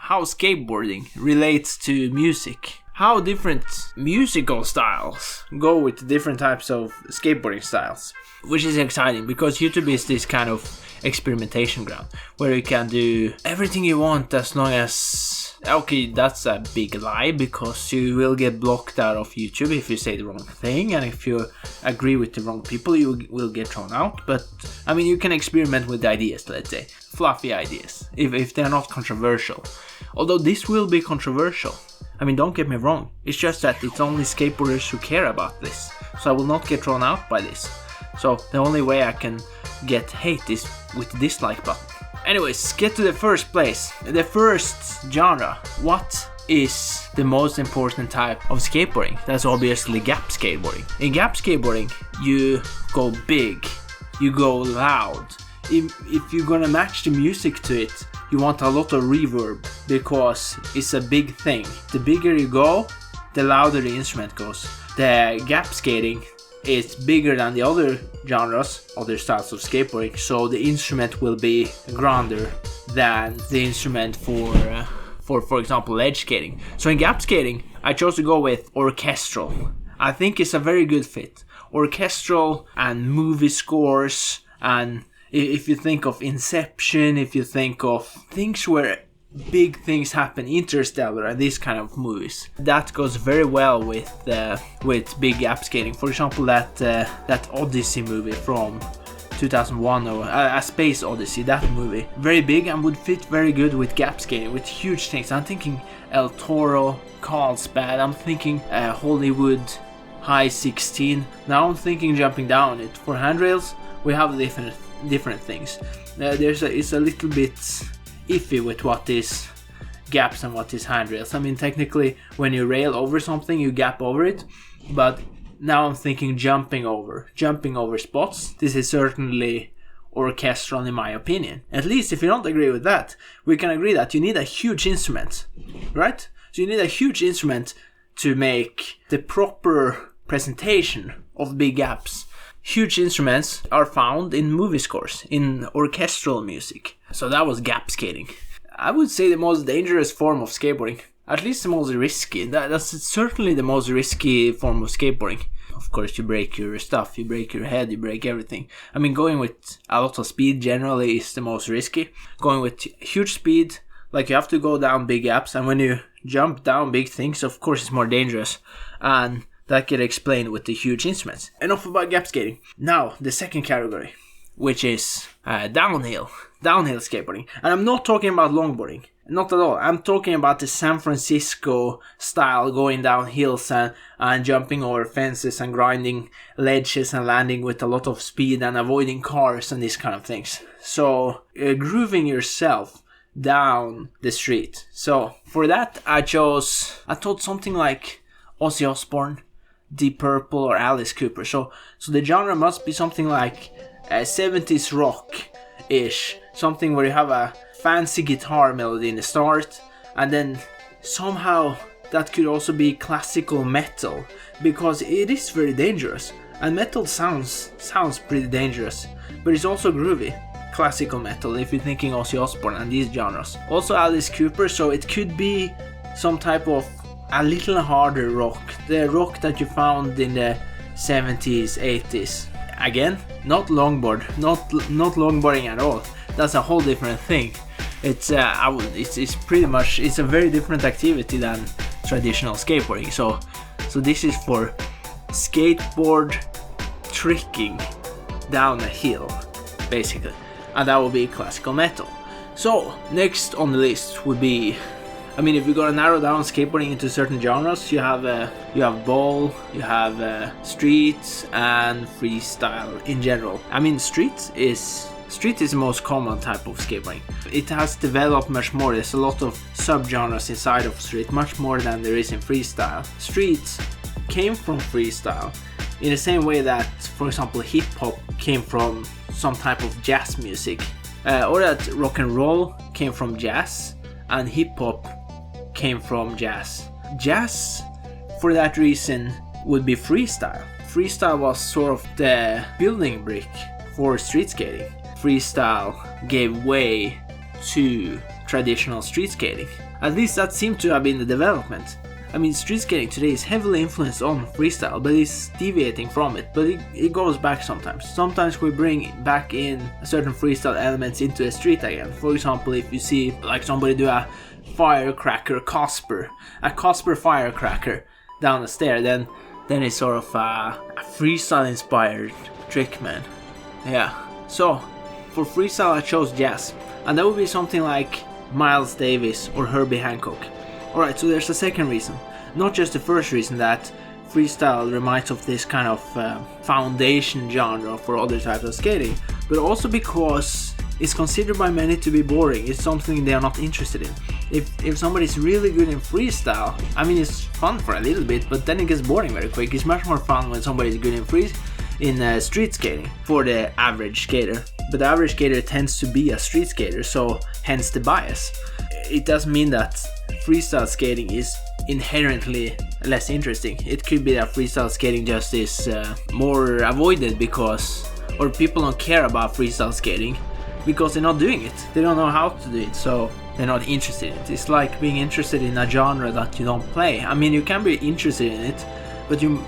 how skateboarding relates to music. How different musical styles go with different types of skateboarding styles. Which is exciting because YouTube is this kind of experimentation ground where you can do everything you want as long as... Okay, that's a big lie because you will get blocked out of YouTube if you say the wrong thing, and if you agree with the wrong people you will get thrown out. But I mean, you can experiment with ideas, let's say fluffy ideas, if they're not controversial. Although this will be controversial. I mean, don't get me wrong, it's just that it's only skateboarders who care about this, so I will not get thrown out by this. So the only way I can get hate is with the dislike button. Anyways, get to the first place. The first genre. What is the most important type of skateboarding? That's obviously gap skateboarding. In gap skateboarding, you go big, you go loud. If you're gonna match the music to it, you want a lot of reverb because it's a big thing. The bigger you go, the louder the instrument goes. The gap skating is bigger than the other genres, other styles of skateboarding, so the instrument will be grander than the instrument for example, ledge skating. So in gap skating, I chose to go with orchestral. I think it's a very good fit. Orchestral and movie scores, and if you think of Inception, if you think of things where big things happen, Interstellar and these kind of movies, that goes very well with big gap skating. For example, that Odyssey movie from 2001, or A Space Odyssey, that movie, very big and would fit very good with gap skating, with huge things. I'm thinking El Toro, Carlsbad, I'm thinking Hollywood High 16. Now I'm thinking jumping down it. For handrails, we have different things. It's a little bit iffy with what is gaps and what is handrails. I mean, technically, when you rail over something, you gap over it, but now I'm thinking jumping over spots. This is certainly orchestral in my opinion. At least if you don't agree with that, we can agree that you need a huge instrument, right? So you need a huge instrument to make the proper presentation of big gaps. Huge instruments are found in movie scores, in orchestral music. So that was gap skating. I would say the most dangerous form of skateboarding. At least the most risky. That's certainly the most risky form of skateboarding. Of course, you break your stuff, you break your head, you break everything. I mean, going with a lot of speed generally is the most risky. Going with huge speed, like you have to go down big gaps, and when you jump down big things, of course it's more dangerous. And that get explained with the huge instruments. Enough about gap skating. Now, the second category, which is downhill skateboarding. And I'm not talking about longboarding, not at all. I'm talking about the San Francisco style, going down hills and jumping over fences and grinding ledges and landing with a lot of speed and avoiding cars and these kind of things. So, grooving yourself down the street. So, for that, I thought something like Ozzy Osbourne, Deep Purple, or Alice Cooper. So the genre must be something like 70s rock-ish. Something where you have a fancy guitar melody in the start, and then somehow that could also be classical metal, because it is very dangerous. And metal sounds pretty dangerous, but it's also groovy. Classical metal, if you're thinking Ozzy Osbourne and these genres. Also Alice Cooper, so it could be some type of a little harder rock, the rock that you found in the 70s, 80s. Again, not longboarding at all. That's a whole different thing. It's pretty much, it's a very different activity than traditional skateboarding. So this is for skateboard tricking down a hill, basically, and that will be classical metal. So next on the list would be, I mean, if you're gonna narrow down skateboarding into certain genres, you have bowl, you have street, and freestyle in general. I mean, street is the most common type of skateboarding. It has developed much more. There's a lot of subgenres inside of street, much more than there is in freestyle. Street came from freestyle in the same way that, for example, hip hop came from some type of jazz music, or that rock and roll came from jazz, and hip hop came from jazz. Jazz, for that reason, would be freestyle. Freestyle was sort of the building brick for street skating. Freestyle gave way to traditional street skating. At least that seemed to have been the development. I mean, street skating today is heavily influenced on freestyle, but it's deviating from it. But it goes back sometimes. Sometimes we bring back in certain freestyle elements into a street again. For example, if you see like somebody do a firecracker Casper, a Casper firecracker down the stair, then it's sort of a freestyle inspired trick, man. Yeah. So for freestyle I chose jazz, and that would be something like Miles Davis or Herbie Hancock. Alright, so there's a second reason. Not just the first reason that freestyle reminds of this kind of foundation genre for other types of skating, but also because it's considered by many to be boring. It's something they are not interested in. If somebody's really good in freestyle, I mean, it's fun for a little bit, but then it gets boring very quick. It's much more fun when somebody's good in street skating for the average skater. But the average skater tends to be a street skater, so hence the bias. It doesn't mean that freestyle skating is inherently less interesting. It could be that freestyle skating just is more avoided because, or people don't care about freestyle skating because they're not doing it. They don't know how to do it, so they're not interested in it. It's like being interested in a genre that you don't play. I mean, you can be interested in it, but you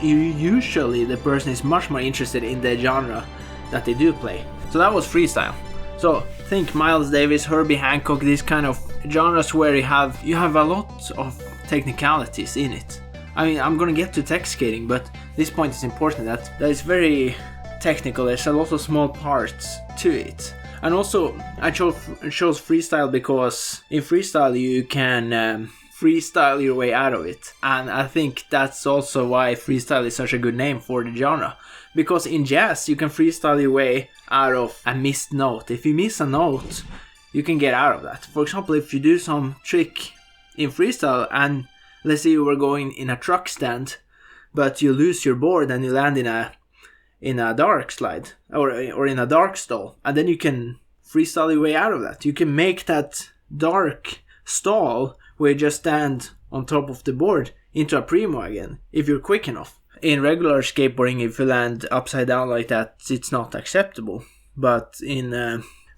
usually the person is much more interested in the genre that they do play. So that was freestyle. So think Miles Davis, Herbie Hancock, these kind of genres where you have a lot of technicalities in it. I mean, I'm gonna get to tech skating, but this point is important that it's very technical. There's a lot of small parts to it. And also I chose freestyle because in freestyle you can freestyle your way out of it. And I think that's also why freestyle is such a good name for the genre. Because in jazz you can freestyle your way out of a missed note. If you miss a note, you can get out of that. For example, if you do some trick in freestyle and let's say you were going in a truck stand, but you lose your board and you land in a dark slide or in a dark stall, and then you can freestyle your way out of that. You can make that dark stall where you just stand on top of the board into a primo again if you're quick enough. In regular skateboarding, if you land upside down like that, it's not acceptable. But in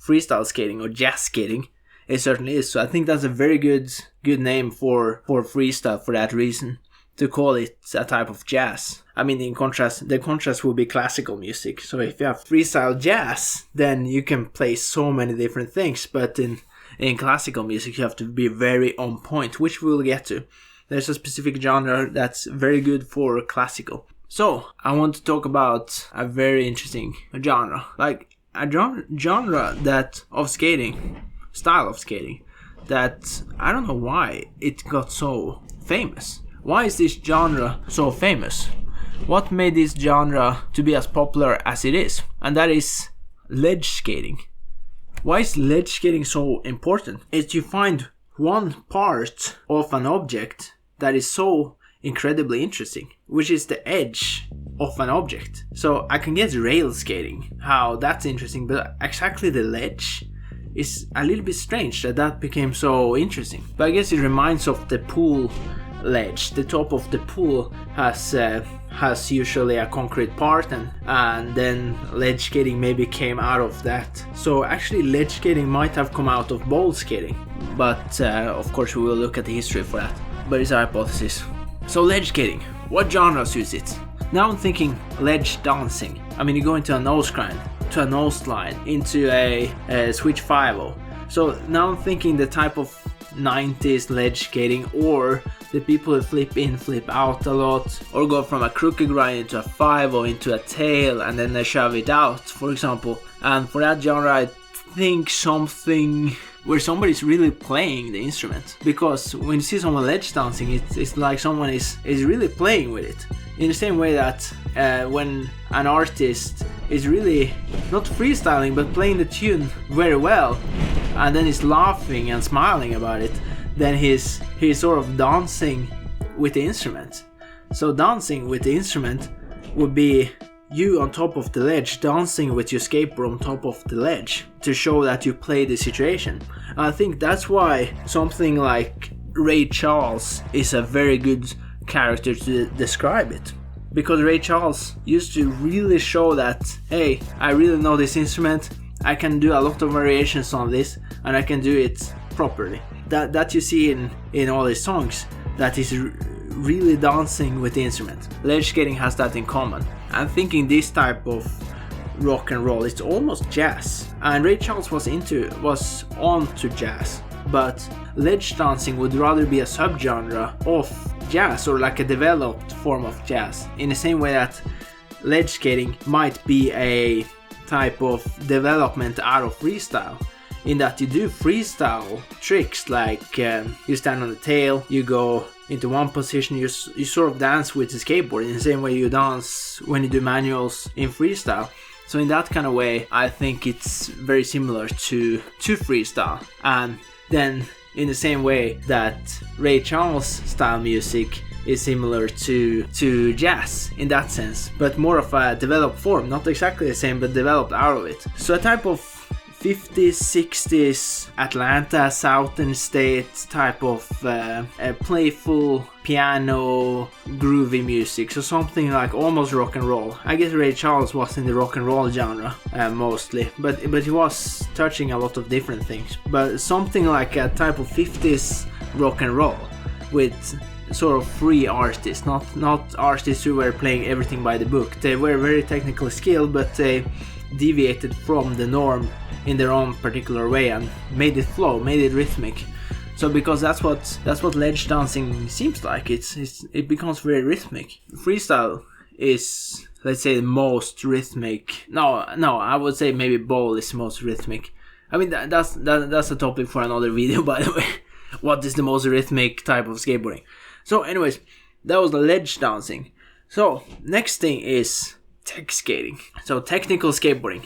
freestyle skating or jazz skating, it certainly is. So I think that's a very good name for freestyle for that reason, to call it a type of jazz. I mean, in contrast, the contrast will be classical music. So if you have freestyle jazz, then you can play so many different things. But in classical music, you have to be very on point, which we'll get to. There's a specific genre that's very good for classical. So I want to talk about a very interesting genre, like a genre that of skating, style of skating, that I don't know why it got so famous. Why is this genre so famous? What made this genre to be as popular as it is? And that is ledge skating. Why is ledge skating so important? It's you find one part of an object that is so incredibly interesting, which is the edge of an object. So I can get rail skating, how that's interesting, but exactly the ledge is a little bit strange that became so interesting. But I guess it reminds of the pool ledge. The top of the pool has usually a concrete part, and then ledge skating maybe came out of that. So actually ledge skating might have come out of bowl skating, but of course we will look at the history for that. But it's a hypothesis. So ledge skating, what genres use it? Now I'm thinking ledge dancing. I mean, you go into a nose grind, to a nose slide, into a switch 5-0. So now I'm thinking the type of 90s ledge skating, or the people who flip in, flip out a lot, or go from a crooked grind into a 5-0 into a tail and then they shove it out, for example. And for that genre I think something where somebody's really playing the instrument, because when you see someone ledge dancing, it's like someone is really playing with it, in the same way that when an artist is really not freestyling but playing the tune very well and then he's laughing and smiling about it, then he's sort of dancing with the instrument. So dancing with the instrument would be you on top of the ledge, dancing with your skateboard on top of the ledge to show that you play the situation. And I think that's why something like Ray Charles is a very good character to describe it. Because Ray Charles used to really show that, hey, I really know this instrument, I can do a lot of variations on this, and I can do it properly. That you see in all his songs, that he's really dancing with the instrument. Legislating has that in common. I'm thinking this type of rock and roll, it's almost jazz. And Ray Charles was on to jazz, but ledge dancing would rather be a subgenre of jazz, or like a developed form of jazz, in the same way that ledge skating might be a type of development out of freestyle, in that you do freestyle tricks like you stand on the tail, you go into one position, you sort of dance with the skateboard in the same way you dance when you do manuals in freestyle. So in that kind of way, I think it's very similar to freestyle. And then in the same way that Ray Charles style music is similar to jazz in that sense, but more of a developed form, not exactly the same, but developed out of it. So a type of 50s, 60s Atlanta, Southern States type of playful piano groovy music, so something like almost rock and roll. I guess Ray Charles was in the rock and roll genre mostly, but he was touching a lot of different things. But something like a type of 50s rock and roll with sort of free artists, not artists who were playing everything by the book. They were very technically skilled, but they deviated from the norm in their own particular way and made it flow, made it rhythmic. So because that's what ledge dancing seems like, it becomes very rhythmic. Freestyle is, let's say, the most rhythmic. No, I would say maybe bowl is most rhythmic. I mean that's a topic for another video, by the way. What is the most rhythmic type of skateboarding? So anyways, that was the ledge dancing. So next thing is tech skating. So technical skateboarding.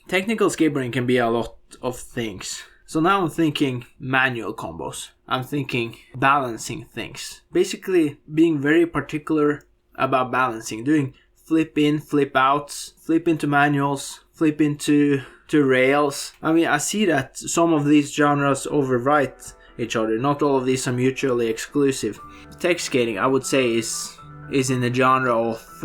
Technical skateboarding can be a lot of things. So now I'm thinking manual combos. I'm thinking balancing things. Basically being very particular about balancing. Doing flip in, flip outs, flip into manuals, flip into rails. I mean, I see that some of these genres overwrite each other. Not all of these are mutually exclusive. Tech skating, I would say, is in the genre of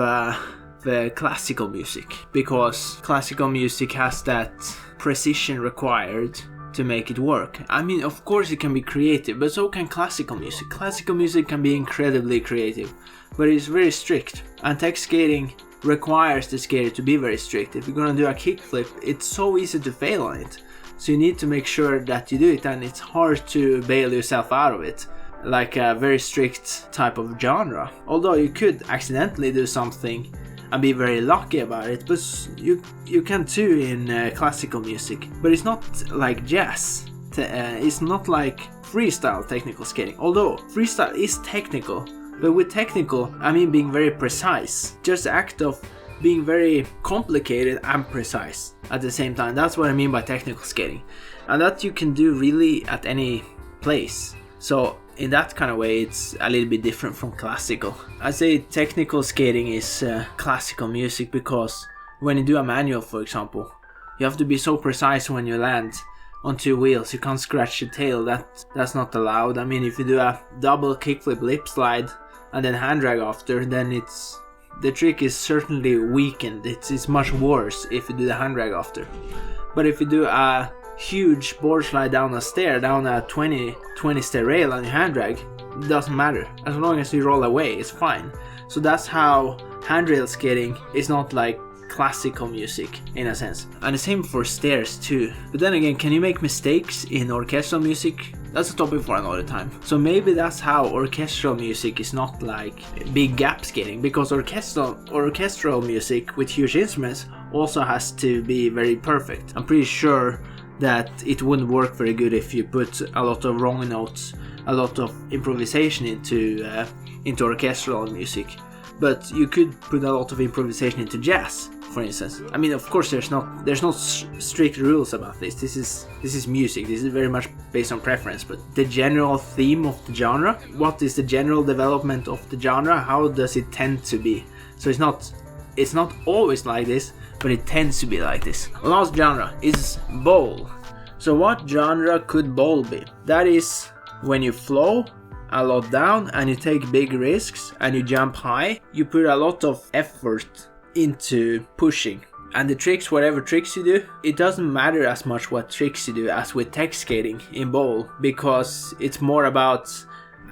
the classical music, because classical music has that precision required to make it work. I mean, of course it can be creative, but so can classical music. Classical music can be incredibly creative, but it's very strict. And tech skating requires the skater to be very strict. If you're gonna do a kickflip, it's so easy to fail on it. So you need to make sure that you do it, and it's hard to bail yourself out of it, like a very strict type of genre. Although you could accidentally do something and be very lucky about it, but you can too in classical music. But it's not like jazz. It's not like freestyle technical skating. Although freestyle is technical, but with technical I mean being very precise. Just the act of being very complicated and precise at the same time. That's what I mean by technical skating, and that you can do really at any place. So in that kind of way, it's a little bit different from classical. I say technical skating is classical music because when you do a manual, for example, you have to be so precise when you land on two wheels. You can't scratch your tail. That's not allowed. I mean, if you do a double kickflip lip slide and then hand drag after, then the trick is certainly weakened. It's much worse if you do the hand drag after. But if you do a huge board slide down a stair, down a 20 stair rail on your hand drag, it doesn't matter. As long as you roll away, it's fine. So that's how handrail skating is not like classical music in a sense. And the same for stairs too. But then again, can you make mistakes in orchestral music? That's a topic for another time. So maybe that's how orchestral music is not like big gap skating, because orchestral music with huge instruments also has to be very perfect. I'm pretty sure that it wouldn't work very good if you put a lot of wrong notes, a lot of improvisation into orchestral music. But you could put a lot of improvisation into jazz, for instance. I mean, of course, there's no strict rules about this. This is music. This is very much based on preference. But the general theme of the genre, what is the general development of the genre? How does it tend to be? So it's not always like this, but it tends to be like this. Last genre is bowl. So what genre could bowl be? That is when you flow a lot down and you take big risks and you jump high. You put a lot of effort into pushing. And the tricks, whatever tricks you do, it doesn't matter as much what tricks you do as with tech skating in bowl, because it's more about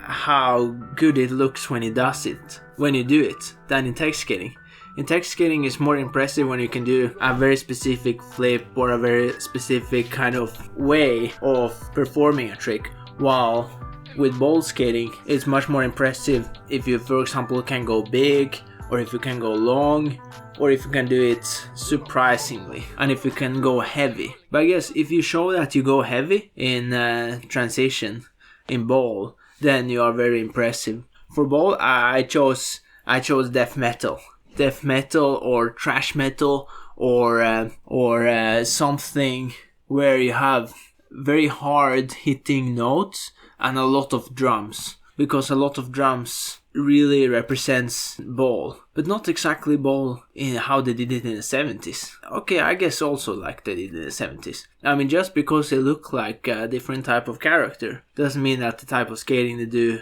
how good it looks when you do it, than in tech skating. In tech skating, it's more impressive when you can do a very specific flip or a very specific kind of way of performing a trick, while with bowl skating, it's much more impressive if you, for example, can go big, or if you can go long, or if you can do it surprisingly, and if you can go heavy. But I guess if you show that you go heavy in transition in bowl, then you are very impressive. For bowl, I chose death metal or thrash metal, or something where you have very hard hitting notes and a lot of drums, because a lot of drums really represents bowl, but not exactly bowl in how they did it in the 70s. Okay, I guess also like they did in the 70s. I mean, just because they look like a different type of character doesn't mean that the type of skating they do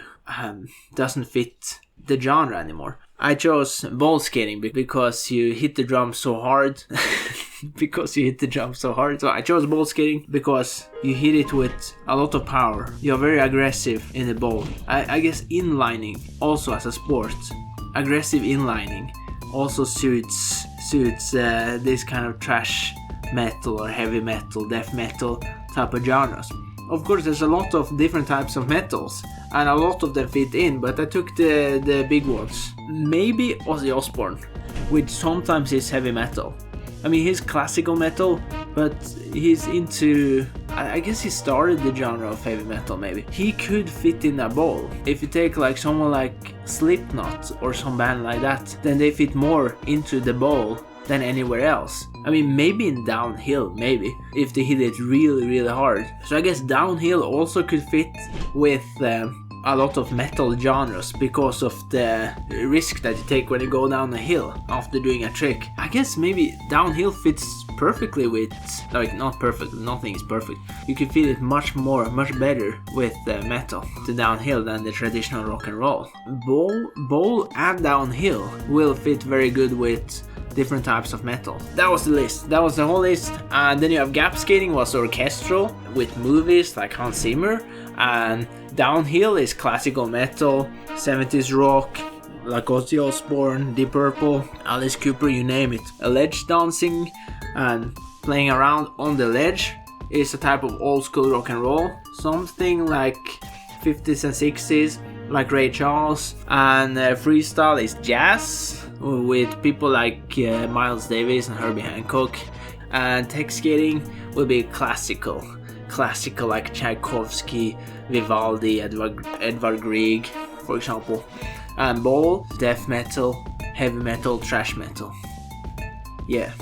doesn't fit the genre anymore. I chose bowl skating because you hit the drums so hard. So I chose bowl skating because you hit it with a lot of power. You're very aggressive in the bowl. I guess inlining also as a sport, aggressive inlining also suits this kind of thrash metal or heavy metal, death metal type of genres. Of course, there's a lot of different types of metals, and a lot of them fit in, but I took the big ones. Maybe Ozzy Osbourne, which sometimes is heavy metal. I mean, he's classical metal, but he's into... I guess he started the genre of heavy metal, maybe. He could fit in a bowl. If you take like someone like Slipknot or some band like that, then they fit more into the bowl than anywhere else. I mean, maybe in downhill, maybe, if they hit it really, really hard. So I guess downhill also could fit with a lot of metal genres because of the risk that you take when you go down a hill after doing a trick. I guess maybe downhill fits perfectly with, like, not perfect, nothing is perfect. You can feel it much better with metal, the downhill, than the traditional rock and roll. Bowl and downhill will fit very good with different types of metal. That was the list. That was the whole list. And then you have gap skating was orchestral with movies like Hans Zimmer, and downhill is classical metal, 70s rock, like Ozzy Osbourne, Deep Purple, Alice Cooper, you name it. A ledge dancing and playing around on the ledge is a type of old school rock and roll, something like 50s and 60s, like Ray Charles. And freestyle is jazz with people like Miles Davis and Herbie Hancock. And tech skating will be classical like Tchaikovsky, Vivaldi, Edvard Grieg, for example. And bowl, death metal, heavy metal, thrash metal. Yeah.